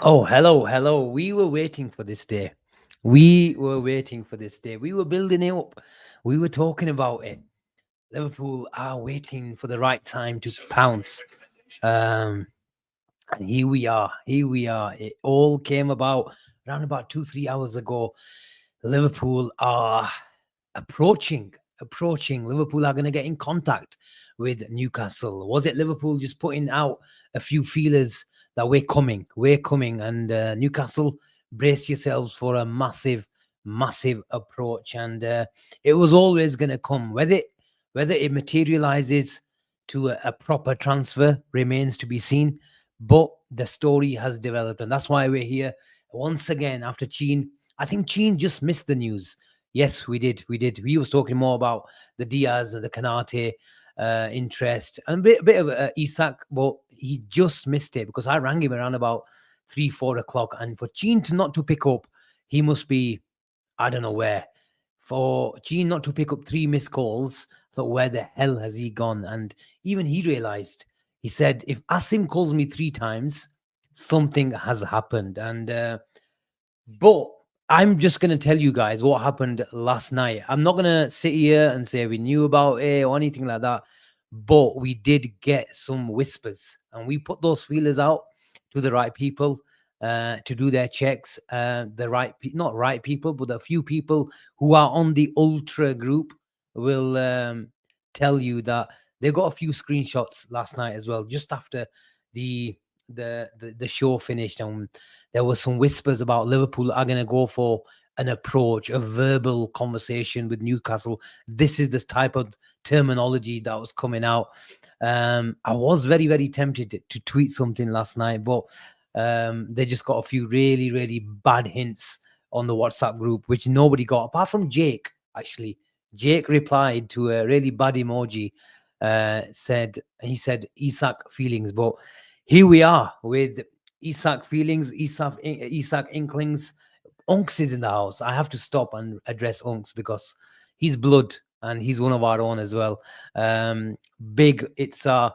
Oh, hello, hello. We were waiting for this day. We were waiting for this day. We were building it up. We were talking about it. Liverpool are waiting for the right time to pounce. Um, and here we are. Here we are. It all came about around about 2, 3 hours ago. Liverpool are approaching. Approaching. Liverpool are going to get in contact with Newcastle. Was it Liverpool just putting out a few feelers that we're coming, and Newcastle, brace yourselves for a massive, massive approach, and it was always going to come. Whether it materializes to a proper transfer remains to be seen, but the story has developed, and that's why we're here once again after Cheen. I think Cheen just missed the news. Yes, we did. We did. We was talking more about the Diaz and the Kanate interest and a bit of Isak, but he just missed it because I rang him around about 3, 4 o'clock, and for Gene to not to pick up, he must be I don't know where. For Gene not to pick up three missed calls, I thought, where the hell has he gone? And even he realized. He said, if Asim calls me 3 times, something has happened. And but I'm just gonna tell you guys what happened last night. I'm not gonna sit here and say we knew about it or anything like that, but we did get some whispers, and we put those feelers out to the right people to do their checks. The not right people, but a few people who are on the ultra group will tell you that they got a few screenshots last night as well, just after the the show finished, and there was some whispers about Liverpool are going to go for an approach, a verbal conversation with Newcastle. This is the type of terminology that was coming out. I was very, very tempted to tweet something last night, but they just got a few really, really bad hints on the WhatsApp group, which nobody got apart from Jake. Actually, Jake replied to a really bad emoji. He said Isak feelings, but here we are with Isak feelings, Isak inklings. Unks is in the house. I have to stop and address Unks because he's blood and he's one of our own as well. Big Itza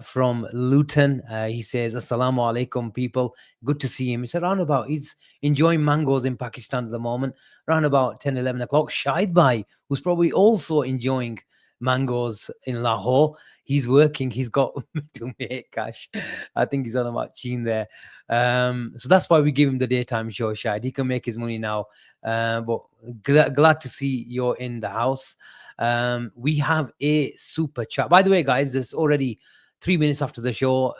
from Luton. He says, Assalamu alaikum, people. Good to see him. It's around about, he's enjoying mangoes in Pakistan at the moment, around about 10, 11 o'clock. Shahid Bhai, who's probably also enjoying mangoes in Lahore. He's working. He's got to make cash. I think he's on about Cheen there. So that's why we give him the daytime show, Shahid. He can make his money now. But glad to see you're in the house. We have a super chat. By the way, guys, there's already 3 minutes after the show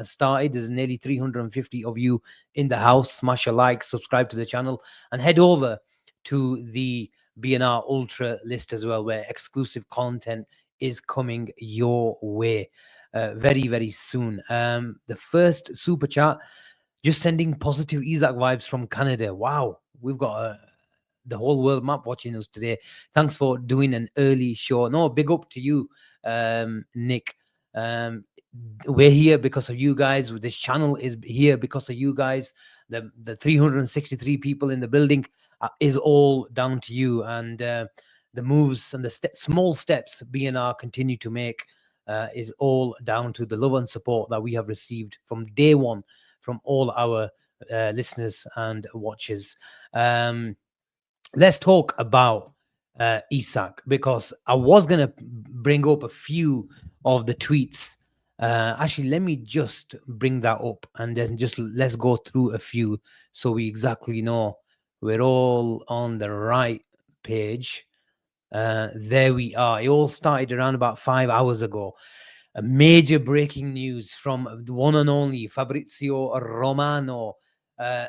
started. There's nearly 350 of you in the house. Smash a like, subscribe to the channel, and head over to the BNR Ultra list as well, where exclusive content is coming your way very, very soon. The first super chat, just sending positive Isak vibes from Canada. Wow, we've got the whole world map watching us today. Thanks for doing an early show. No, big up to you, Nick. Um, we're here because of you guys. This channel is here because of you guys. The 363 people in the building is all down to you, and the moves and the small steps BNR continue to make is all down to the love and support that we have received from day one from all our listeners and watchers. Let's talk about Isak, because I was going to bring up a few of the tweets. Actually, let me just bring that up and then just let's go through a few so we exactly know we're all on the right page. There we are. It all started around about 5 hours ago. A major breaking news from the one and only Fabrizio Romano.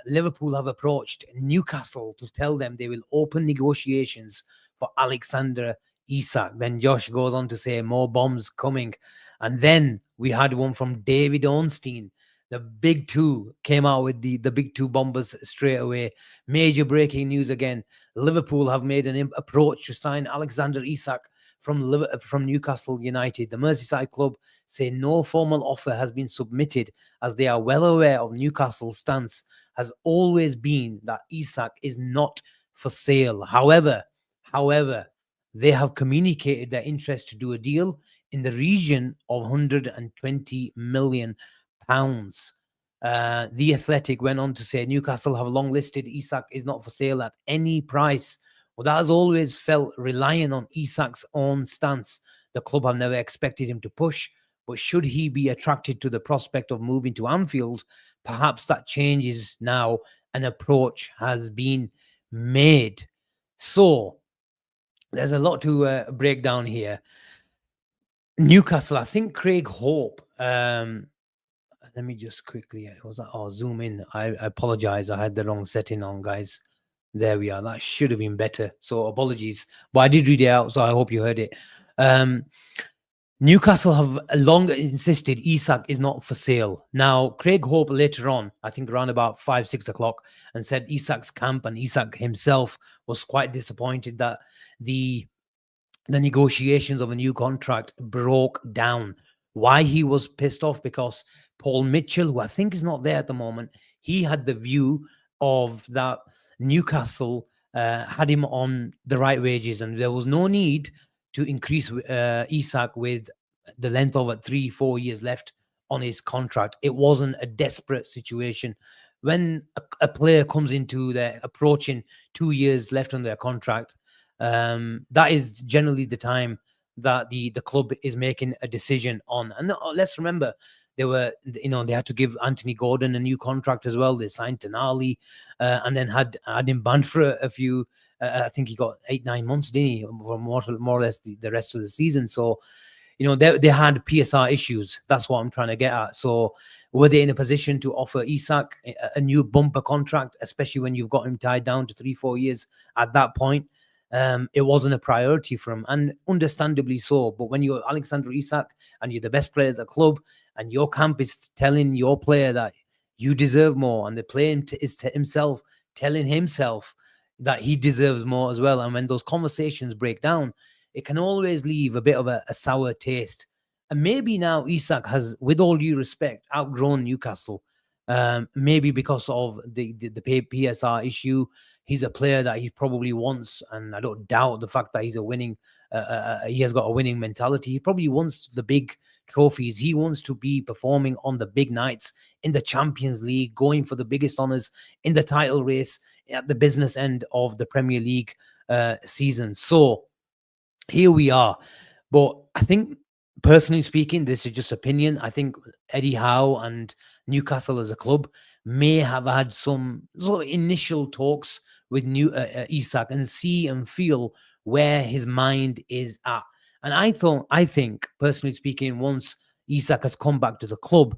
Liverpool have approached Newcastle to tell them they will open negotiations for Alexander Isak. Then Josh goes on to say more bombs coming. And then we had one from David Ornstein. The big two came out with the big two bombers straight away. Major breaking news again. Liverpool have made an approach to sign Alexander Isak from Newcastle United. The Merseyside club say no formal offer has been submitted, as they are well aware of Newcastle's stance has always been that Isak is not for sale. However, they have communicated their interest to do a deal in the region of 120 million pounds. The Athletic went on to say Newcastle have long listed Isak is not for sale at any price. Well, that has always felt relying on Isak's own stance. The club have never expected him to push, but should he be attracted to the prospect of moving to Anfield, perhaps that changes now. An approach has been made. So there's a lot to break down here. Newcastle, I think Craig Hope. Let me just quickly. Zoom in. I apologize. I had the wrong setting on, guys. There we are. That should have been better. So apologies, but I did read it out, so I hope you heard it. Newcastle have long insisted Isak is not for sale. Now, Craig Hope later on, I think around about 5-6 o'clock, and said Isak's camp and Isak himself was quite disappointed that the negotiations of a new contract broke down. Why he was pissed off? Because Paul Mitchell, who I think is not there at the moment, he had the view of that Newcastle had him on the right wages, and there was no need to increase Isak with the length of 3-4 years left on his contract. It wasn't a desperate situation. When a player comes into their approaching 2 years left on their contract, that is generally the time that the club is making a decision on. And let's remember, they had to give Anthony Gordon a new contract as well. They signed Tonali, and then had him banned for a few. I think he got 8-9 months, didn't he? For more or less the rest of the season. So, they had PSR issues. That's what I'm trying to get at. So, were they in a position to offer Isak a new bumper contract, especially when you've got him tied down to 3-4 years at that point? It wasn't a priority for him, and understandably so. But when you're Alexander Isak and you're the best player at the club, and your camp is telling your player that you deserve more, and the player is to himself telling himself that he deserves more as well, and when those conversations break down, it can always leave a bit of a sour taste. And maybe now Isak has, with all due respect, outgrown Newcastle. Maybe because of the PSR issue. He's a player that he probably wants, and I don't doubt the fact that he's he has got a winning mentality. He probably wants the big trophies. He wants to be performing on the big nights in the Champions League, going for the biggest honors in the title race at the business end of the Premier League season. So here we are. But I think, personally speaking, this is just opinion. I think Eddie Howe and Newcastle as a club may have had some sort of initial talks with Isak and see and feel where his mind is at. And I think, personally speaking, once Isak has come back to the club,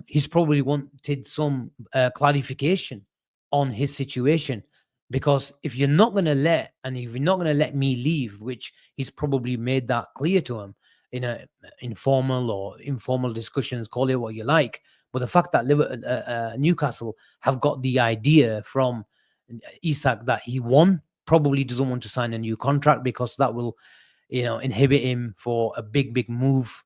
he's probably wanted some clarification on his situation. Because if you're not going to let me leave, which he's probably made that clear to him in a informal or informal discussions, call it what you like. But the fact that Newcastle have got the idea from Isak that he probably doesn't want to sign a new contract, because that will, inhibit him for a big move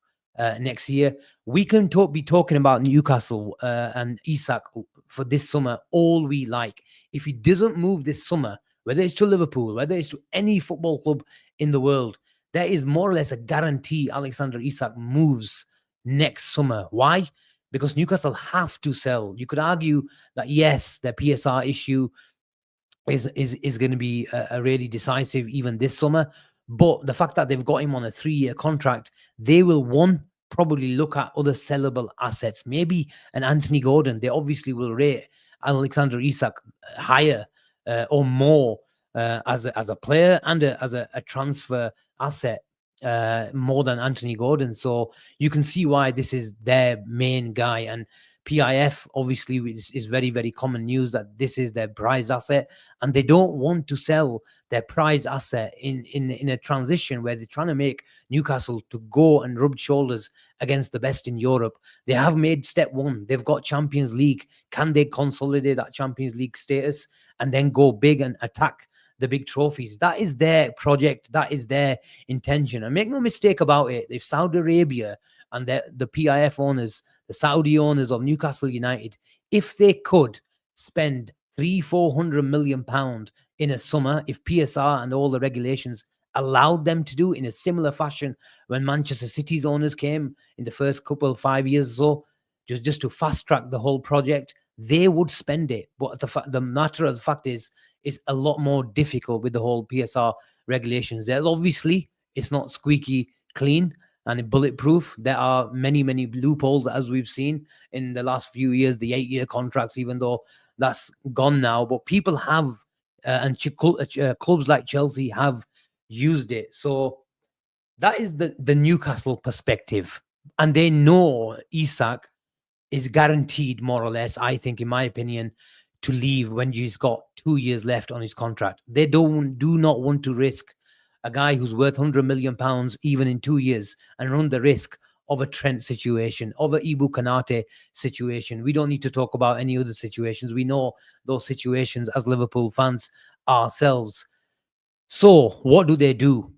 next year. We can be talking about Newcastle and Isak for this summer all we like. If he doesn't move this summer, whether it's to Liverpool, whether it's to any football club in the world, there is more or less a guarantee Alexander Isak moves next summer. Why? Because Newcastle have to sell. You could argue that, yes, their PSR issue is going to be a really decisive even this summer. But the fact that they've got him on a 3-year contract, they will, probably look at other sellable assets. Maybe an Anthony Gordon. They obviously will rate Alexander Isak higher or more as a player and as a transfer asset more than Anthony Gordon. So you can see why this is their main guy. And PIF obviously is very, very common news that this is their prized asset, and they don't want to sell their prized asset in a transition where they're trying to make Newcastle to go and rub shoulders against the best in Europe. They have made step one. They've got Champions League. Can they consolidate that Champions League status and then go big and attack the big trophies? That is their project. That is their intention. And make no mistake about it, if Saudi Arabia and the PIF owners, the Saudi owners of Newcastle United, if they could spend 300-400 million pound in a summer, if PSR and all the regulations allowed them to do in a similar fashion when Manchester City's owners came in the first 5 years or so, just to fast track the whole project, they would spend it. But the matter of the fact is a lot more difficult with the whole PSR regulations. There's obviously it's not squeaky clean and bulletproof. There are many loopholes, as we've seen in the last few years. The 8-year contracts, even though that's gone now, but people have and clubs like Chelsea have used it. So that is the Newcastle perspective, and they know Isak is guaranteed, more or less, I think, in my opinion, to leave when he's got 2 years left on his contract. They do not want to risk a guy who's worth £100 million even in 2 years and run the risk of a Trent situation, of a Ibu Kanate situation. We don't need to talk about any other situations. We know those situations as Liverpool fans ourselves. So what do?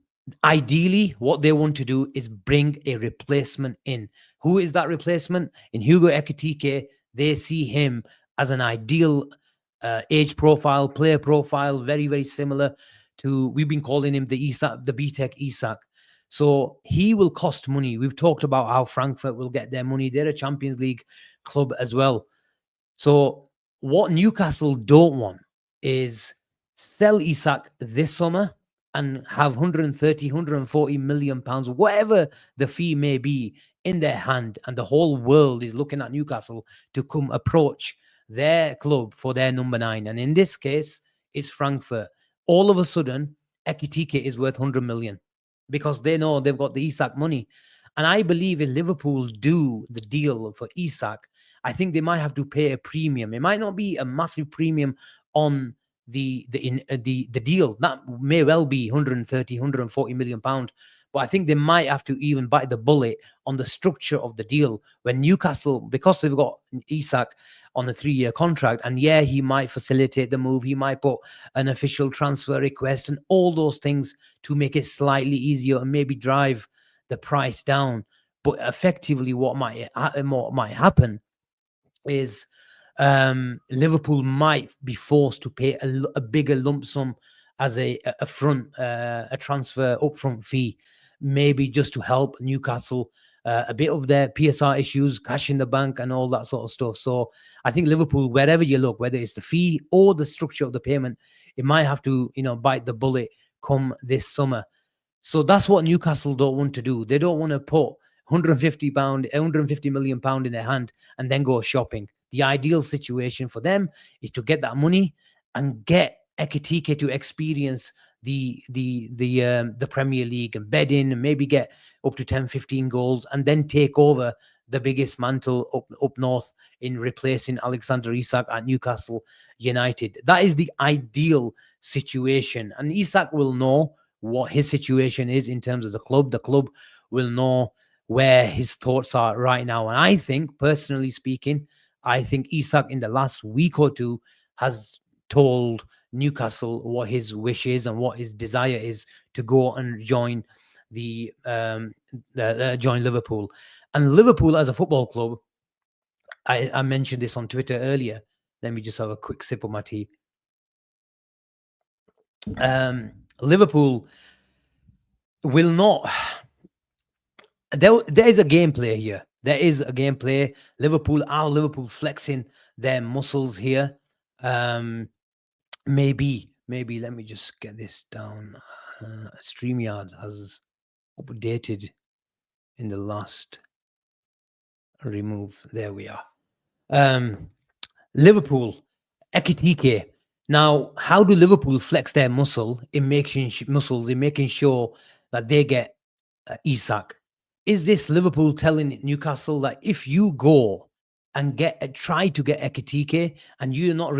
Ideally, what they want to do is bring a replacement in. Who is that replacement? In Hugo Ekitike, they see him as an ideal age profile, player profile, very similar to, we've been calling him the Isak, the BTEC Isak. So he will cost money. We've talked about how Frankfurt will get their money. They're a Champions League club as well. So what Newcastle don't want is sell Isak this summer and have 130, 140 million pounds, whatever the fee may be, in their hand. And the whole world is looking at Newcastle to come approach their club for their number 9. And in this case, it's Frankfurt. All of a sudden, Ekitike is worth 100 million because they know they've got the Isak money. And I believe if Liverpool do the deal for Isak, I think they might have to pay a premium. It might not be a massive premium on the deal. That may well be 130, 140 million pound. But I think they might have to even bite the bullet on the structure of the deal when Newcastle, because they've got Isak on a 3-year contract, and yeah, he might facilitate the move. He might put an official transfer request and all those things to make it slightly easier and maybe drive the price down. But effectively, what might happen is Liverpool might be forced to pay a bigger lump sum as a transfer upfront fee, maybe just to help Newcastle a bit of their PSR issues, cash in the bank, and all that sort of stuff. So I think Liverpool, wherever you look, whether it's the fee or the structure of the payment, it might have to, bite the bullet come this summer. So that's what Newcastle don't want to do. They don't want to put 150 million pound in their hand and then go shopping. The ideal situation for them is to get that money and get Ekitike to experience the Premier League and bed in and maybe get up to 10-15 goals and then take over the biggest mantle up north in replacing Alexander Isak at Newcastle United. That is the ideal situation, and Isak will know what his situation is in terms of the club. The club will know where his thoughts are right now. And I think, personally speaking, I think Isak in the last week or two has told Newcastle what his wish is and what his desire is to go and join join Liverpool. And Liverpool as a football club, I mentioned this on Twitter earlier. Let me just have a quick sip of my tea. Liverpool will not. There is a gameplay here. There is a gameplay. Liverpool flexing their muscles here. Maybe. Let me just get this down. StreamYard has updated in the last remove. There we are. Liverpool, Ekitike. Now, how do Liverpool flex their muscles in making sure that they get Isak? Is this Liverpool telling Newcastle that if you go and try to get Ekitike and you're not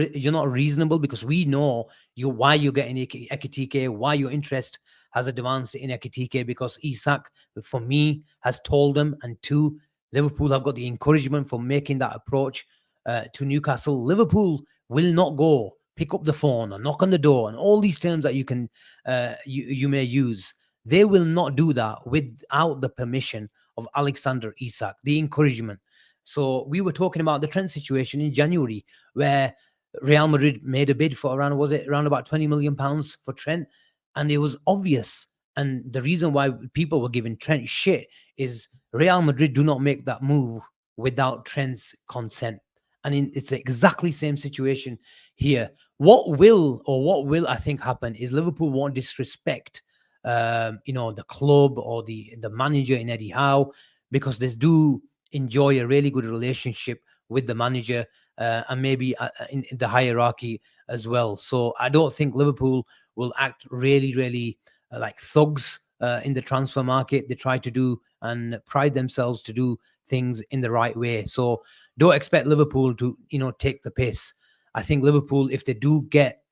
reasonable, because we know why you're getting Ekitike, why your interest has advanced in Ekitike, because Isak, for me, has told them, and 2, Liverpool have got the encouragement for making that approach to Newcastle. Liverpool will not go pick up the phone or knock on the door and all these terms that you can you may use. They will not do that without the permission of Alexander Isak, the encouragement. So we were talking about the Trent situation in January, where Real Madrid made a bid for around about 20 million pounds for Trent, and it was obvious. And the reason why people were giving Trent shit is Real Madrid do not make that move without Trent's consent. And it's exactly same situation here. What will I think happen is Liverpool won't disrespect, the club or the manager in Eddie Howe, because they do enjoy a really good relationship with the manager, and maybe in the hierarchy as well. So I don't think Liverpool will act really, really like thugs in the transfer market. They try to do and pride themselves to do things in the right way. So don't expect Liverpool to, take the piss. I think Liverpool, if they do get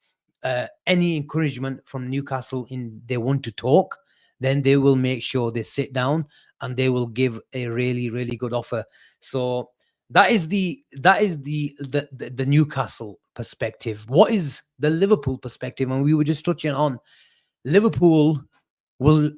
any encouragement from Newcastle in they want to talk, then they will make sure they sit down and they will give a really, really good offer. So that is the Newcastle perspective. What is the Liverpool perspective? And we were just touching on Liverpool will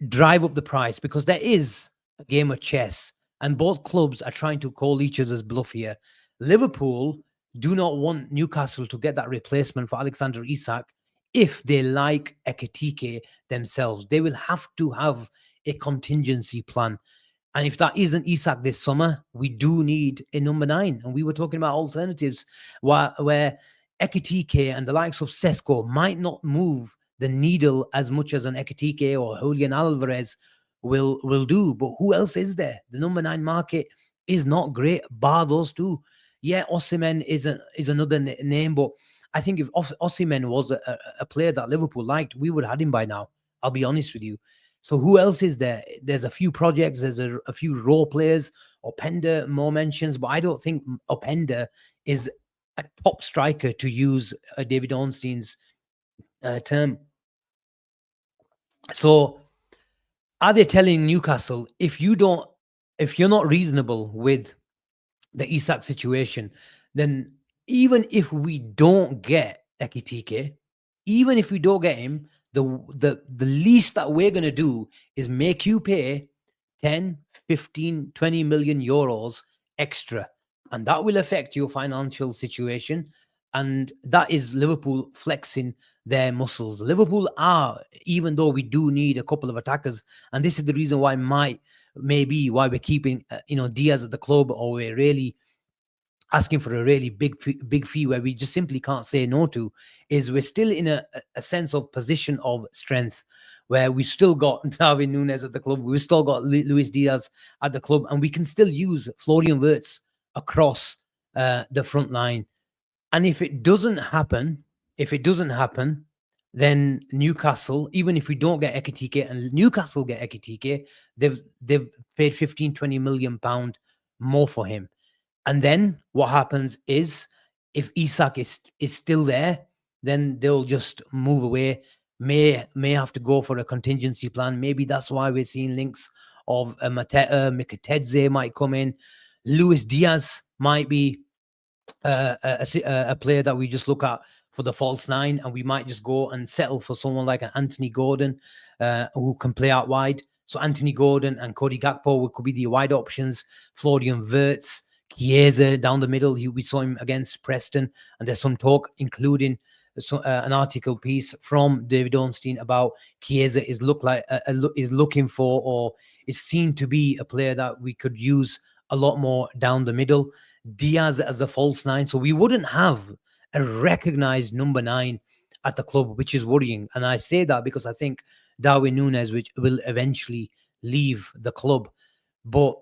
drive up the price because there is a game of chess, and both clubs are trying to call each other's bluff here. Liverpool do not want Newcastle to get that replacement for Alexander Isak if they like Ekitike themselves. They will have to have a contingency plan. And if that isn't Isak this summer, we do need a number 9. And we were talking about alternatives where Ekitike and the likes of Sesko might not move the needle as much as an Ekitike or Julian Alvarez will do. But who else is there? The number 9 market is not great, bar those two. Yeah, Osimhen is another name, but I think if Osimhen was a player that Liverpool liked, we would have had him by now. I'll be honest with you. So who else is there? There's a few projects. There's a few role players. Openda, more mentions, but I don't think Openda is a top striker, to use David Ornstein's term. So are they telling Newcastle, if you're not reasonable with the Isak situation, then even if we don't get Ekitike, even if we don't get him, the least that we're going to do is make you pay 10, 15, 20 million euros extra. And that will affect your financial situation. And that is Liverpool flexing their muscles. Liverpool are, even though we do need a couple of attackers, and this is the reason why maybe why we're keeping Diaz at the club, or we're really asking for a really big fee where we just simply can't say no to, is we're still in a sense of position of strength where we've still got Darwin Núñez at the club, we've still got Luis Diaz at the club, and we can still use Florian Wirtz across the front line. And if it doesn't happen, then Newcastle, even if we don't get Ekitike and Newcastle get Ekitike, they've paid 15, 20 million pound more for him. And then what happens is, if Isak is still there, then they'll just move away. May have to go for a contingency plan. Maybe that's why we're seeing links of Mateta, Mikatedze might come in. Luis Diaz might be a player that we just look at for the false 9, and we might just go and settle for someone like an Anthony Gordon who can play out wide. So Anthony Gordon and Cody Gakpo could be the wide options. Florian Wirtz, Chiesa down the middle. We saw him against Preston, and there's some talk, including an article piece from David Ornstein about Chiesa is looking for, or is seen to be, a player that we could use a lot more down the middle. Diaz as a false 9, so we wouldn't have a recognized number 9 at the club, which is worrying. And I say that because I think Darwin Núñez, which will eventually leave the club, but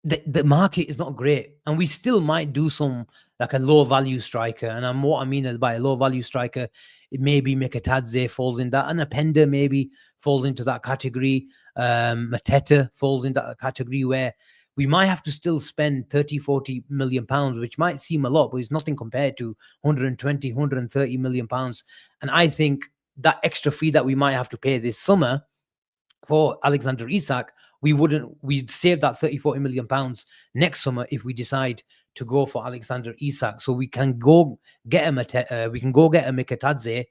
the market is not great, and we still might do some like a low value striker. And what I mean by a low value striker, it maybe Mikatadze falls in that, and Openda maybe falls into that category. Mateta falls into that category where we might have to still spend 30, 40 million pounds, which might seem a lot, but it's nothing compared to 120, 130 million pounds. And I think that extra fee that we might have to pay this summer for Alexander Isak, we'd save that 30, 40 million pounds next summer if we decide to go for Alexander Isak. So we can go get a Mikatadze,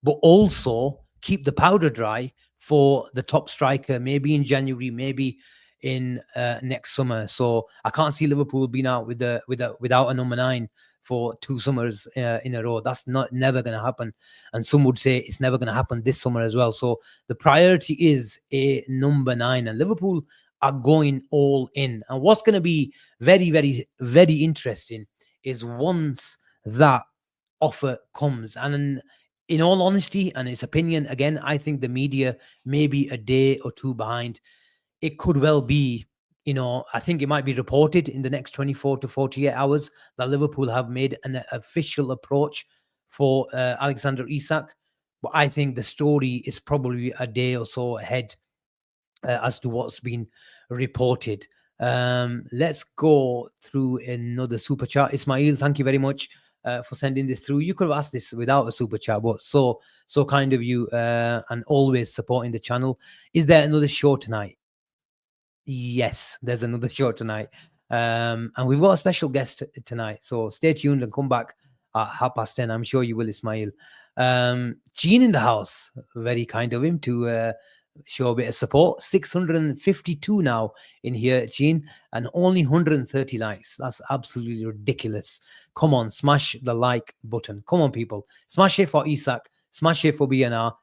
but also keep the powder dry for the top striker, maybe in January, maybe in next summer. So I can't see Liverpool being out without a number 9 for 2 summers in a row. That's never going to happen. And some would say it's never going to happen this summer as well. So the priority is a number 9. And Liverpool are going all in. And what's going to be very, very, very interesting is once that offer comes. And in all honesty and its opinion, again, I think the media may be a day or two behind. It could well be, I think it might be reported in the next 24 to 48 hours that Liverpool have made an official approach for Alexander Isak. But I think the story is probably a day or so ahead as to what's been reported. Let's go through another super chat. Ismail, thank you very much for sending this through. You could have asked this without a super chat, but so kind of you, and always supporting the channel. Is there another show tonight? Yes, there's another show tonight. And we've got a special guest tonight. So stay tuned and come back at 10:30. I'm sure you will, Ismail. Gene in the house. Very kind of him to show a bit of support. 652 now in here, Gene, and only 130 likes. That's absolutely ridiculous. Come on, smash the like button. Come on, people. Smash it for Isak. Smash it for BNR.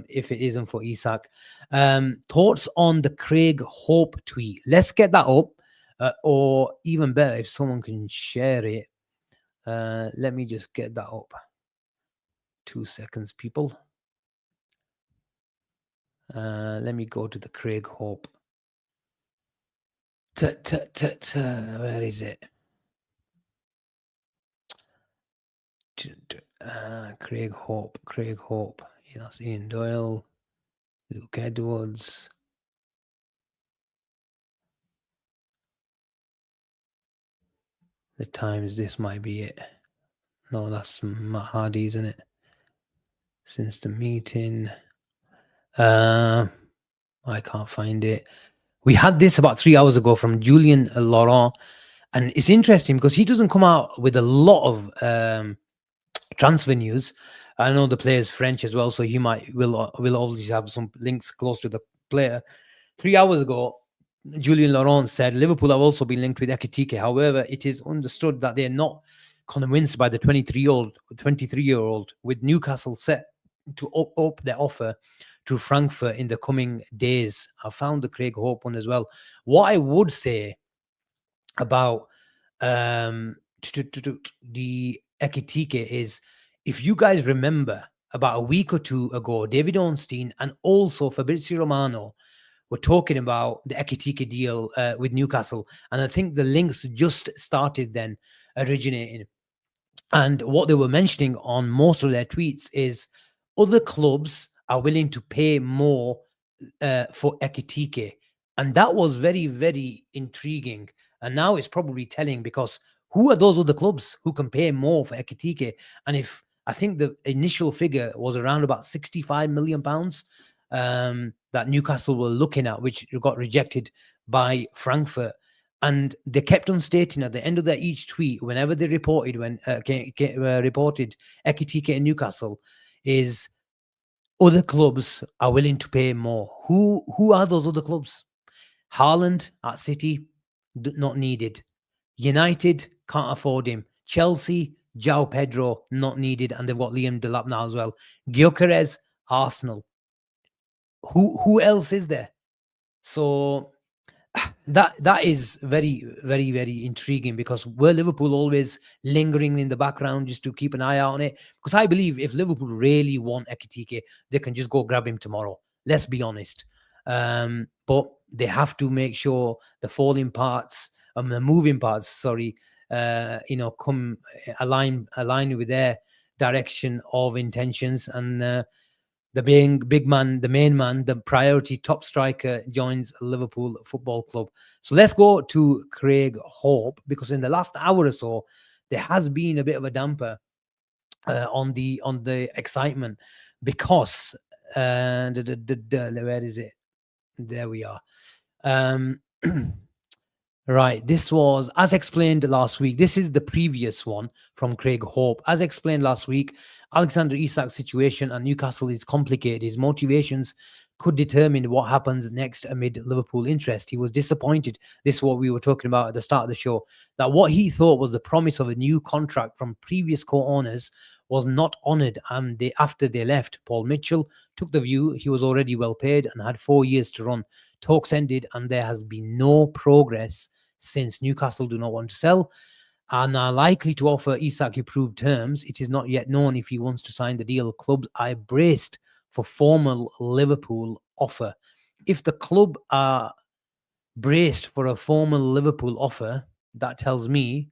If it isn't for Isak. Thoughts on the Craig Hope tweet? Let's get that up, or even better, if someone can share it. Let me just get that up. 2 seconds, people. Let me go to the Craig Hope. Where is it? Craig Hope. Yeah, that's Ian Doyle, Luke Edwards. The Times, this might be it. No, that's Matt Hardy, isn't it? Since the meeting. I can't find it. We had this about 3 hours ago from Julien Laurent. And it's interesting because he doesn't come out with a lot of transfer news. I know the player's French as well, so he will obviously have some links close to the player. 3 hours ago, Julien Laurent said Liverpool have also been linked with Ekitike. However, it is understood that they're not convinced by the 23-year-old, with Newcastle set to up their offer to Frankfurt in the coming days. I found the Craig Hope one as well. What I would say about the Ekitike is, if you guys remember, about a week or two ago, David Ornstein and also Fabrizio Romano were talking about the Ekitike deal with Newcastle. And I think the links just started then originating. And what they were mentioning on most of their tweets is other clubs are willing to pay more for Ekitike. And that was very, very intriguing. And now it's probably telling, because who are those other clubs who can pay more for Ekitike? And if I think the initial figure was around about £65 million that Newcastle were looking at, which got rejected by Frankfurt. And they kept on stating at the end of their each tweet, whenever they reported reported Ekitike in Newcastle, is other clubs are willing to pay more. Who are those other clubs? Haaland at City, not needed. United can't afford him. Chelsea, João Pedro, not needed, and they've got Liam Delap now as well. Gyökeres, Arsenal. Who else is there? So that is very, very, very intriguing, because were Liverpool always lingering in the background just to keep an eye out on it? Because I believe if Liverpool really want Ekitike, they can just go grab him tomorrow. Let's be honest. But they have to make sure the falling parts, the moving parts, come align with their direction of intentions. And the main man, the priority top striker joins Liverpool Football Club. So let's go to Craig Hope, because in the last hour or so, there has been a bit of a damper on the excitement, because where is it? There we are. Right, this was, as explained last week, this is the previous one from Craig Hope. As explained last week, Alexander Isak's situation at Newcastle is complicated. His motivations could determine what happens next amid Liverpool interest. He was disappointed, this is what we were talking about at the start of the show, that what he thought was the promise of a new contract from previous co-owners was not honoured, and after they left, Paul Mitchell took the view he was already well paid and had 4 years to run talks ended, and there has been no progress since. Newcastle do not want to sell and are likely to offer Isak improved terms. It is not yet known if he wants to sign the deal. Clubs are braced for formal Liverpool offer. If the club are braced for a formal Liverpool offer, that tells me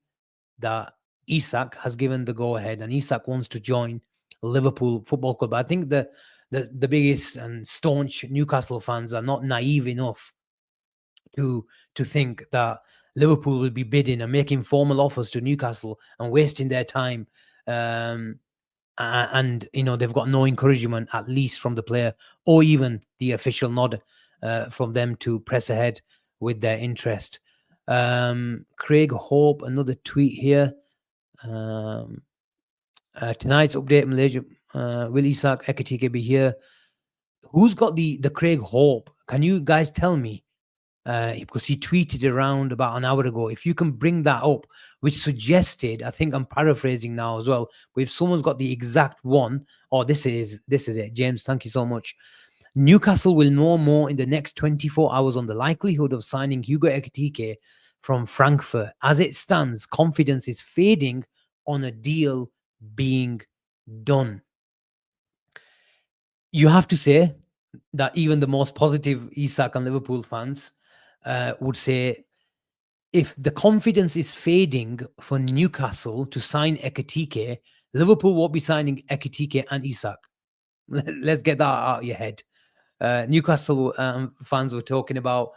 that Isak has given the go ahead and Isak wants to join Liverpool Football Club. I think the biggest and staunch Newcastle fans are not naive enough to think that Liverpool will be bidding and making formal offers to Newcastle and wasting their time. And they've got no encouragement, at least from the player, or even the official nod from them to press ahead with their interest. Craig Hope, another tweet here. Tonight's update, Malaysia. Will Isak Ekitike be here? Who's got the Craig Hope? Can you guys tell me? Because he tweeted around about an hour ago. If you can bring that up, which suggested, I think I'm paraphrasing now as well, but if someone's got the exact one, this is it. James, thank you so much. Newcastle will know more in the next 24 hours on the likelihood of signing Hugo Ekitike from Frankfurt. As it stands, confidence is fading on a deal being done. You have to say that even the most positive Isak and Liverpool fans would say, if the confidence is fading for Newcastle to sign Ekitike, Liverpool won't be signing Ekitike and Isak. Let's get that out of your head. Newcastle fans were talking about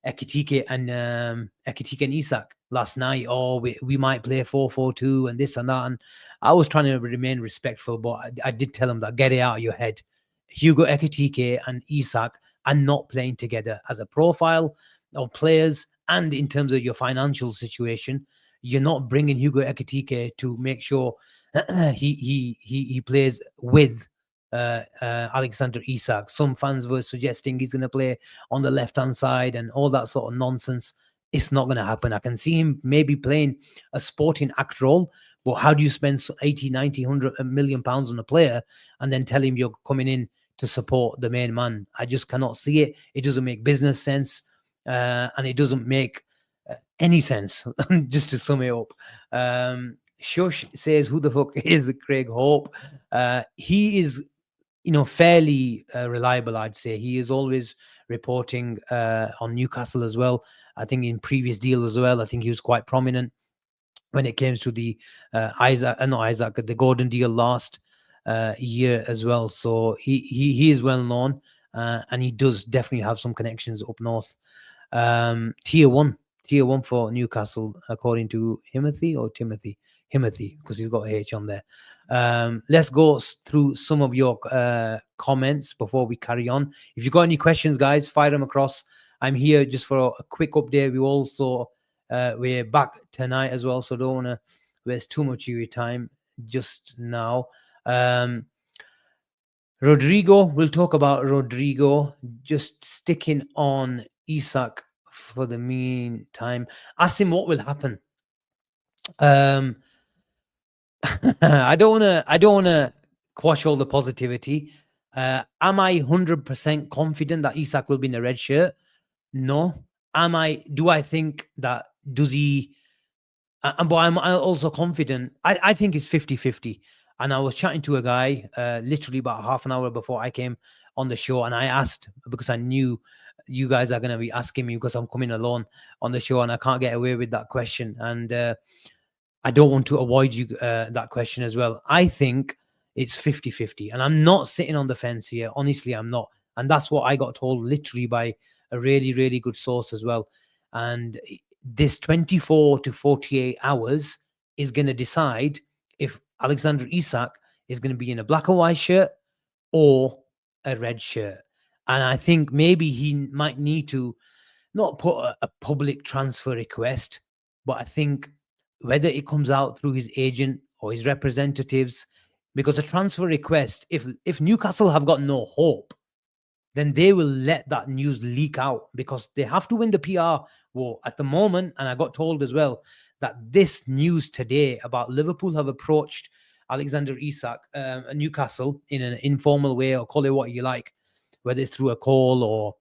Ekitike and Isak last night. We might play 4-4-2 and this and that. And I was trying to remain respectful, but I did tell them that get it out of your head. Hugo Ekitike and Isak are not playing together as a profile of players, and in terms of your financial situation. You're not bringing Hugo Ekitike to make sure he plays with Alexander Isak. Some fans were suggesting he's going to play on the left-hand side and all that sort of nonsense. It's not going to happen. I can see him maybe playing a sporting act role, but how do you spend 80, 90, 100 million pounds on a player and then tell him you're coming in to support the main man? I just cannot see it. It doesn't make business sense, and it doesn't make any sense. Just to sum it up, Shush says, who the fuck is Craig Hope? He is fairly reliable, I'd say. He is always reporting on Newcastle as well. I think in previous deals as well, I think he was quite prominent when it came to the the Gordon deal last year as well. So he is well known, and he does definitely have some connections up north. Tier one for Newcastle, according to Timothy, because he's got a H on there. Let's go through some of your comments before we carry on. If you've got any questions, guys, fire them across. I'm here just for a quick update. We're back tonight as well, so don't want to waste too much of your time just now. Rodrigo, we'll talk about Rodrigo. Just sticking on Isak for the meantime. Asim, what will happen? I don't want to quash all the positivity. Am I 100% confident that Isak will be in a red shirt? No. Do I think that does he? But I'm also confident. I think it's 50-50. And I was chatting to a guy literally about half an hour before I came on the show, and I asked, because I knew you guys are going to be asking me, because I'm coming alone on the show and I can't get away with that question. And I don't want to avoid you that question as well. I think it's 50-50. And I'm not sitting on the fence here. Honestly, I'm not. And that's what I got told literally by a really, really good source as well. And this 24 to 48 hours is going to decide if Alexander Isak is going to be in a black and white shirt or a red shirt. And I think maybe he might need to not put a public transfer request, but I think whether it comes out through his agent or his representatives, because a transfer request, if Newcastle have got no hope, then they will let that news leak out, because they have to win the PR war at the moment. And I got told as well that this news today about Liverpool have approached Alexander Isak, Newcastle, in an informal way, or call it what you like, whether it's through a call or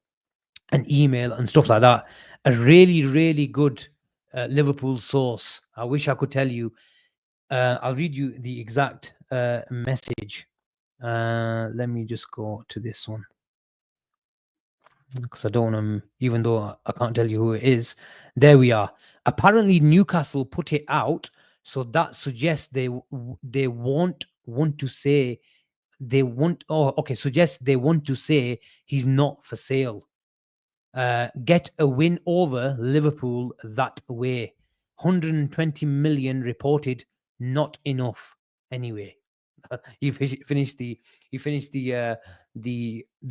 an email and stuff like that. A really, really good Liverpool source. I wish I could tell you. I'll read you the exact message. Let me just go to this one because I don't want to, even though I can't tell you who it is. There we are. Apparently, Newcastle put it out, so that suggests they won't want to say they want. Oh, okay. Suggests they want to say he's not for sale. Get a win over Liverpool that way. 120 million reported, not enough. Anyway, he finished the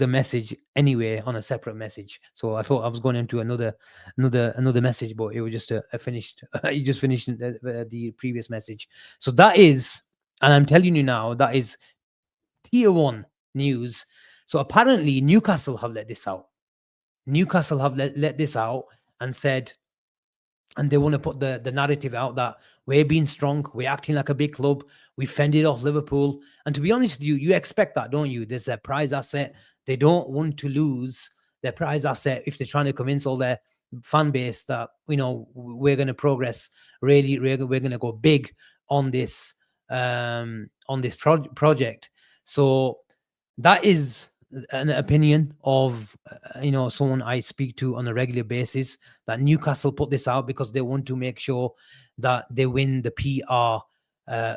message anyway on a separate message. So I thought I was going into another message, but it was just a finished. He just finished the previous message. So that is, and I'm telling you now, that is tier one news. So apparently Newcastle have let this out. Newcastle have let this out and said, and they want to put the narrative out that we're being strong, we're acting like a big club, we fended off Liverpool. And to be honest with you, you expect that, don't you? There's their prize asset. They don't want to lose their prize asset if they're trying to convince all their fan base that, you know, we're going to progress. Really, we're going to go big on this project. So that is an opinion of someone I speak to on a regular basis, that Newcastle put this out because they want to make sure that they win the PR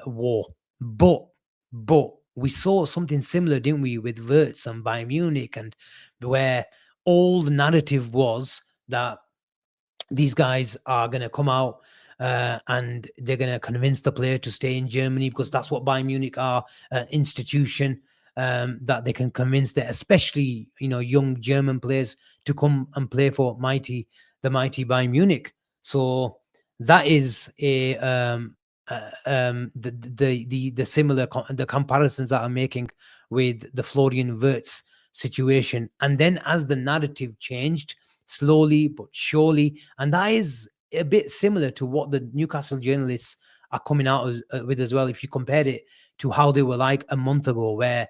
war. But we saw something similar, didn't we, with Wirtz and Bayern Munich, and where all the narrative was that these guys are going to come out and they're going to convince the player to stay in Germany because that's what Bayern Munich are, institution that they can convince their, especially young German players, to come and play for the mighty Bayern Munich. So that is the similar the comparisons that I'm making with the Florian Wirtz situation. And then as the narrative changed slowly but surely, and that is a bit similar to what the Newcastle journalists are coming out with as well. If you compared it to how they were like a month ago, where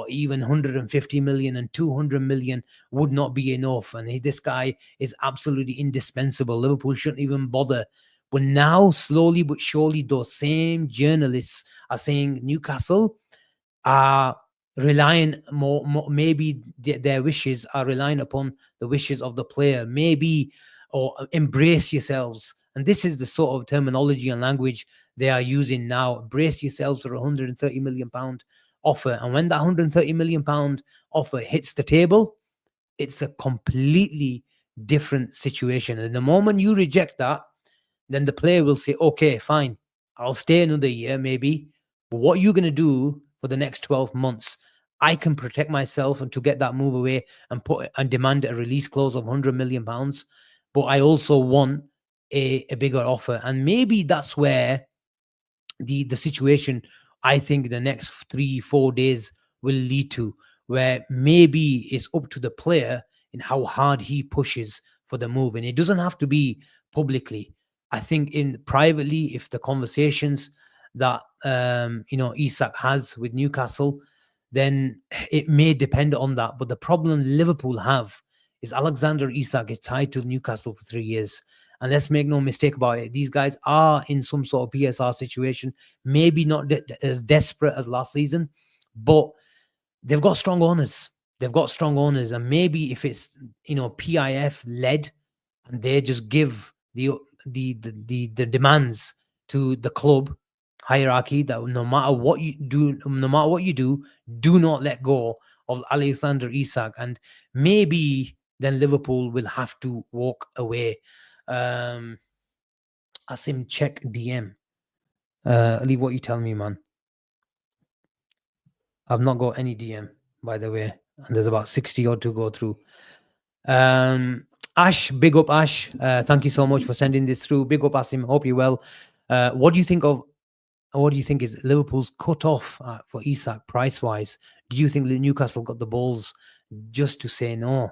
even 150 million and 200 million would not be enough, and this guy is absolutely indispensable, Liverpool shouldn't even bother. But now, slowly but surely, those same journalists are saying Newcastle are relying more maybe their wishes are relying upon the wishes of the player, maybe, or embrace yourselves. And this is the sort of terminology and language they are using now. Brace yourselves for a 130 million pound offer. And when that 130 million pound offer hits the table, it's a completely different situation. And the moment you reject that, then the player will say, okay, fine, I'll stay another year maybe, but what are you going to do for the next 12 months? I can protect myself and to get that move away and demand a release clause of 100 million pounds, but I also want a bigger offer. And maybe that's where the situation, I think, the next 3-4 days will lead to, where maybe it's up to the player in how hard he pushes for the move. And it doesn't have to be publicly. I think in privately, if the conversations that Isak has with Newcastle, then it may depend on that. But the problem Liverpool have is Alexander Isak is tied to Newcastle for 3 years. And let's make no mistake about it, these guys are in some sort of PSR situation, maybe not as desperate as last season, but they've got strong owners. And maybe if it's PIF led, and they just give the demands to the club hierarchy that no matter what you do, do not let go of Alexander Isak, and maybe then Liverpool will have to walk away. Asim, check DM. Leave what you tell me, man. I've not got any DM, by the way, and there's about 60 odd to go through. Ash, big up Ash. Thank you so much for sending this through. Big up Asim. Hope you're well. What do you think is Liverpool's cut off for Isak price wise? Do you think Newcastle got the balls just to say no?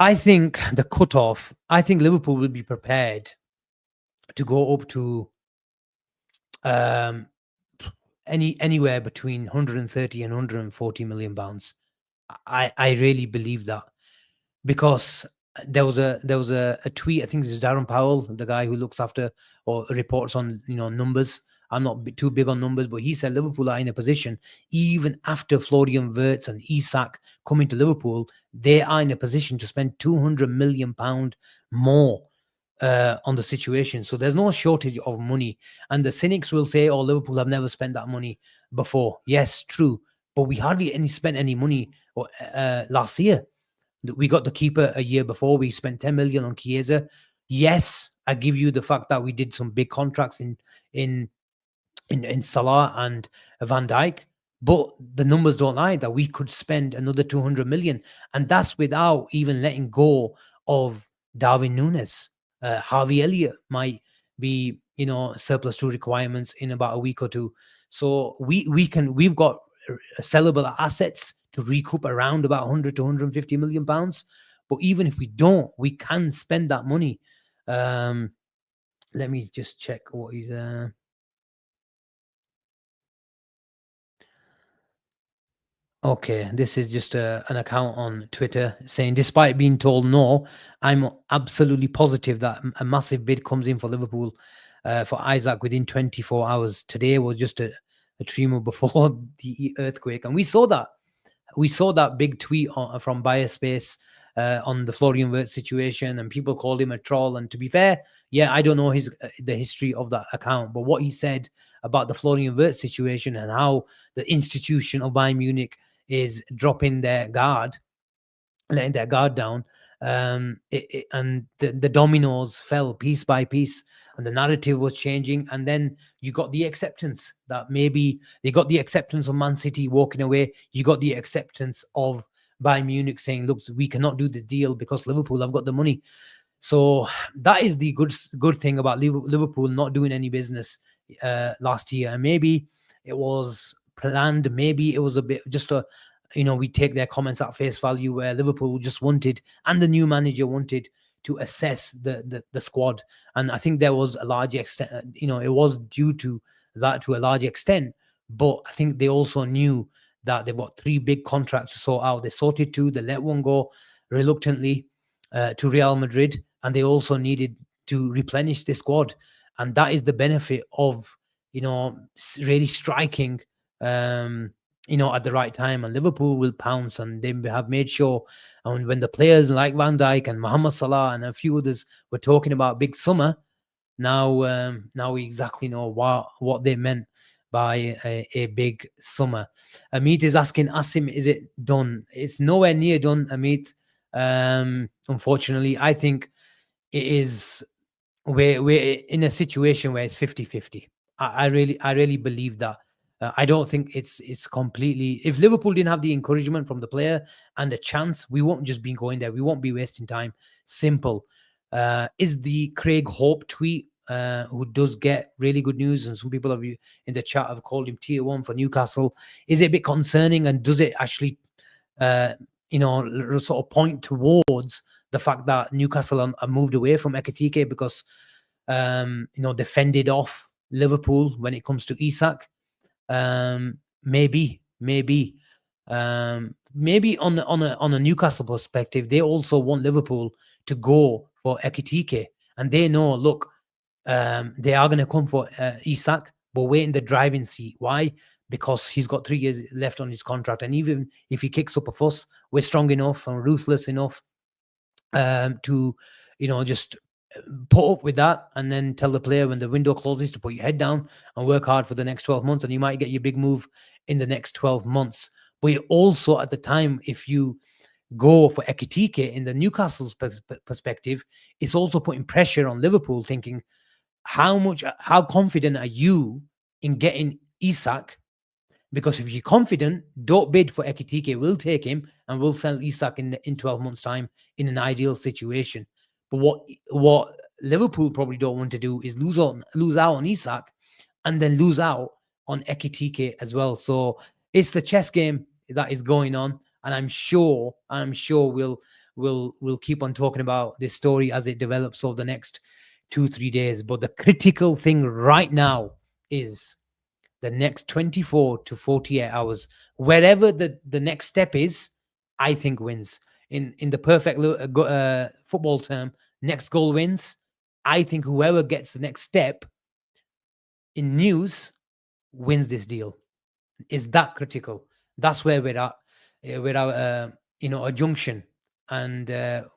I think the cut off. I think Liverpool will be prepared to go up to anywhere between 130 and 140 million pounds. I really believe that. because there was a tweet. I think this is Darren Powell, the guy who looks after or reports on numbers. I'm not too big on numbers, but he said Liverpool are in a position, even after Florian Wirtz and Isak coming to Liverpool, they are in a position to spend £200 million more on the situation. So there's no shortage of money. And the cynics will say, "Oh, Liverpool have never spent that money before." Yes, true, but we hardly spent any money last year. We got the keeper a year before. We spent 10 million on Chiesa. Yes, I give you the fact that we did some big contracts in in Salah and Van Dijk, but the numbers don't lie that we could spend another 200 million, and that's without even letting go of Darwin Nunes. Harvey Elliott might be surplus to requirements in about a week or two, so we've got sellable assets to recoup around about 100 to 150 million pounds. But even if we don't, we can spend that money. Let me just check what he's Okay, this is just an account on Twitter saying, despite being told no, I'm absolutely positive that a massive bid comes in for Liverpool for Isak within 24 hours. Today was just a tremor before the earthquake. And we saw that. We saw that big tweet from Biospace on the Florian Wirtz situation, and people called him a troll. And to be fair, yeah, I don't know the history of that account, but what he said about the Florian Wirtz situation and how the institution of Bayern Munich is dropping their guard, letting their guard down, and the dominoes fell piece by piece, and the narrative was changing. And then you got the acceptance that maybe they got the acceptance of Man City walking away. You got the acceptance of Bayern Munich saying, "Look, we cannot do the deal because Liverpool have got the money." So that is the good thing about Liverpool not doing any business last year. And maybe it was planned. Maybe it was a bit just we take their comments at face value, where Liverpool just wanted, and the new manager wanted, to assess the squad. And I think there was a large extent, it was due to that to a large extent. But I think they also knew that they've got three big contracts to sort out. They sorted two, they let one go reluctantly to Real Madrid, and they also needed to replenish the squad. And that is the benefit of really striking at the right time. And Liverpool will pounce, and they have made sure. And when the players like Van Dijk and Mohamed Salah and a few others were talking about big summer, now we exactly know what they meant by a big summer. Amit is asking, Asim, is it done? It's nowhere near done, Amit. Unfortunately, I think it is. We're in a situation where it's 50-50. I really believe that. I don't think it's completely. If Liverpool didn't have the encouragement from the player and a chance, we won't just be going there. We won't be wasting time. Simple. Is the Craig Hope tweet, who does get really good news, and some people in the chat have called him tier one for Newcastle. Is it a bit concerning, and does it actually, sort of point towards the fact that Newcastle are moved away from Ekitike because, defended off Liverpool when it comes to Isak? Maybe, maybe on a Newcastle perspective, they also want Liverpool to go for Ekitike, and they know, look, they are going to come for Isak, but wait in the driving seat. Why? Because he's got 3 years left on his contract, and even if he kicks up a fuss, we're strong enough and ruthless enough to, just put up with that, and then tell the player when the window closes to put your head down and work hard for the next 12 months, and you might get your big move in the next 12 months. But also at the time, if you go for Ekitike in the Newcastle's perspective, it's also putting pressure on Liverpool, thinking, how confident are you in getting Isak? Because if you're confident, don't bid for Ekitike. We'll take him and we'll sell Isak in 12 months' time in an ideal situation. But what Liverpool probably don't want to do is lose out on Isak and then lose out on Ekitike as well. So it's the chess game that is going on, and I'm sure we'll keep on talking about this story as it develops over the next 2-3 days. But the critical thing right now is the next 24 to 48 hours. Wherever the next step is, I think wins. in the perfect football term, next goal wins. I think whoever gets the next step in news wins this deal. Is that critical? That's where we're at. We're at a junction, and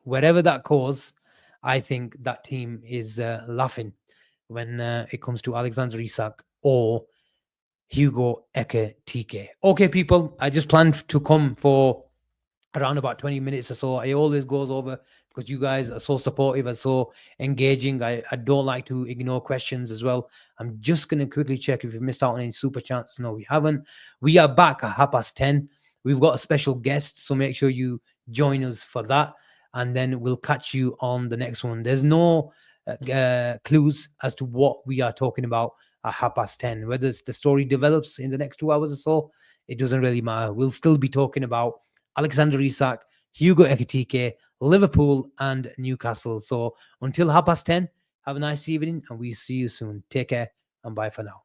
wherever that cause, I think that team is laughing when it comes to Alexander Isak or Hugo Ekitike. Okay, people, I just planned to come for around about 20 minutes or so. It always goes over because you guys are so supportive and so engaging. I don't like to ignore questions as well. I'm just going to quickly check if you've missed out on any super chats. No, we haven't. We are back at 10:30. We've got a special guest, so make sure you join us for that. And then we'll catch you on the next one. There's no clues as to what we are talking about at 10:30. Whether it's the story develops in the next 2 hours or so, it doesn't really matter. We'll still be talking about Alexander Isak, Hugo Ekitike, Liverpool, and Newcastle. So until 10:30, have a nice evening, and we'll see you soon. Take care, and bye for now.